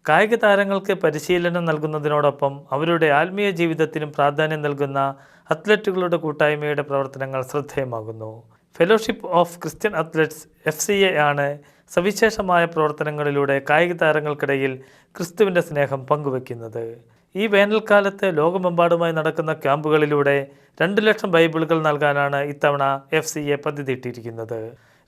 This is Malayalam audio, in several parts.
കായിക താരങ്ങൾക്ക് പരിശീലനം നൽകുന്നതിനോടൊപ്പം അവരുടെ ആത്മീയ ജീവിതത്തിനും പ്രാധാന്യം നൽകുന്ന അത്ലറ്റുകളുടെ കൂട്ടായ്മയുടെ പ്രവർത്തനങ്ങൾ ശ്രദ്ധേയമാകുന്നു. Fellowship of Christian athletes FCA ആണ് സവിശേഷമായ പ്രവർത്തനങ്ങളിലൂടെ കായിക താരങ്ങൾക്കിടയിൽ ക്രിസ്തുവിൻ്റെ സ്നേഹം പങ്കുവയ്ക്കുന്നത്. ഈ വേനൽക്കാലത്ത് ലോകമെമ്പാടുമായി നടക്കുന്ന ക്യാമ്പുകളിലൂടെ 2 ലക്ഷം ബൈബിളുകൾ നൽകാനാണ് ഇത്തവണ FCA പദ്ധതിയിട്ടിരിക്കുന്നത്.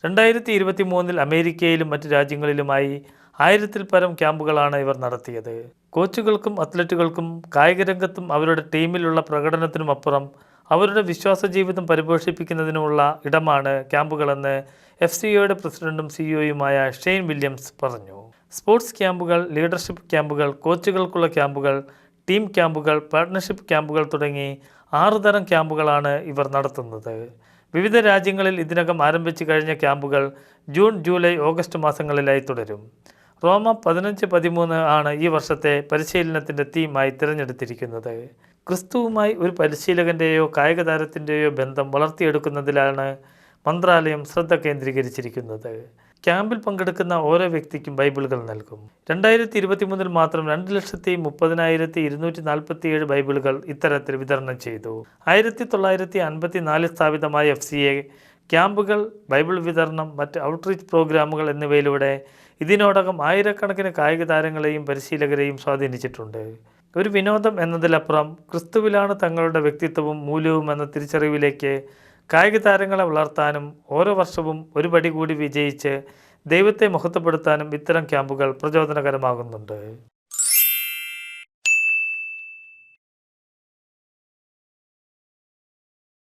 2023 അമേരിക്കയിലും മറ്റു രാജ്യങ്ങളിലുമായി 1000-ൽ പരം ക്യാമ്പുകളാണ് ഇവർ നടത്തിയത്. കോച്ചുകൾക്കും അത്ലറ്റുകൾക്കും കായികരംഗത്തും അവരുടെ ടീമിലുള്ള പ്രകടനത്തിനുമപ്പുറം അവരുടെ വിശ്വാസ ജീവിതം പരിപോഷിപ്പിക്കുന്നതിനുമുള്ള ഇടമാണ് ക്യാമ്പുകളെന്ന് FCAയുടെ പ്രസിഡന്റും CEOയുമായ ഷെയ്ൻ വില്യംസ് പറഞ്ഞു. സ്പോർട്സ് ക്യാമ്പുകൾ, ലീഡർഷിപ്പ് ക്യാമ്പുകൾ, കോച്ചുകൾക്കുള്ള ക്യാമ്പുകൾ, ടീം ക്യാമ്പുകൾ, പാർട്ട്ണർഷിപ്പ് ക്യാമ്പുകൾ തുടങ്ങി 6 തരം ക്യാമ്പുകളാണ് ഇവർ നടത്തുന്നത്. വിവിധ രാജ്യങ്ങളിൽ ഇതിനകം ആരംഭിച്ചു കഴിഞ്ഞ ക്യാമ്പുകൾ ജൂൺ, ജൂലൈ, ഓഗസ്റ്റ് മാസങ്ങളിലായി തുടരും. റോമ 15-13 ആണ് ഈ വർഷത്തെ പരിശീലനത്തിൻ്റെ തീമായി തിരഞ്ഞെടുത്തിരിക്കുന്നത്. ക്രിസ്തുവുമായി ഒരു പരിശീലകൻ്റെയോ കായിക താരത്തിൻ്റെയോ ബന്ധം വളർത്തിയെടുക്കുന്നതിലാണ് മന്ത്രാലയം ശ്രദ്ധ കേന്ദ്രീകരിച്ചിരിക്കുന്നത്. ക്യാമ്പിൽ പങ്കെടുക്കുന്ന ഓരോ വ്യക്തിക്കും ബൈബിളുകൾ നൽകും. 2023 മാത്രം 2,30,247 ബൈബിളുകൾ ഇത്തരത്തിൽ വിതരണം ചെയ്തു. 1954 സ്ഥാപിതമായ FCA ക്യാമ്പുകൾ, ബൈബിൾ വിതരണം, മറ്റ് ഔട്ട്റീച്ച് പ്രോഗ്രാമുകൾ എന്നിവയിലൂടെ ഇതിനോടകം ആയിരക്കണക്കിന് കായിക താരങ്ങളെയും പരിശീലകരെയും സ്വാധീനിച്ചിട്ടുണ്ട്. ഒരു വിനോദം എന്നതിലപ്പുറം ക്രിസ്തുവിലാണ് തങ്ങളുടെ വ്യക്തിത്വവും മൂല്യവും എന്ന തിരിച്ചറിവിലേക്ക് കായിക താരങ്ങളെ വളർത്താനും ഓരോ വർഷവും ഒരു പടി കൂടി വിജയിച്ച് ദൈവത്തെ മഹത്വപ്പെടുത്താനും ഇത്തരം ക്യാമ്പുകൾ പ്രചോദനകരമാകുന്നുണ്ട്.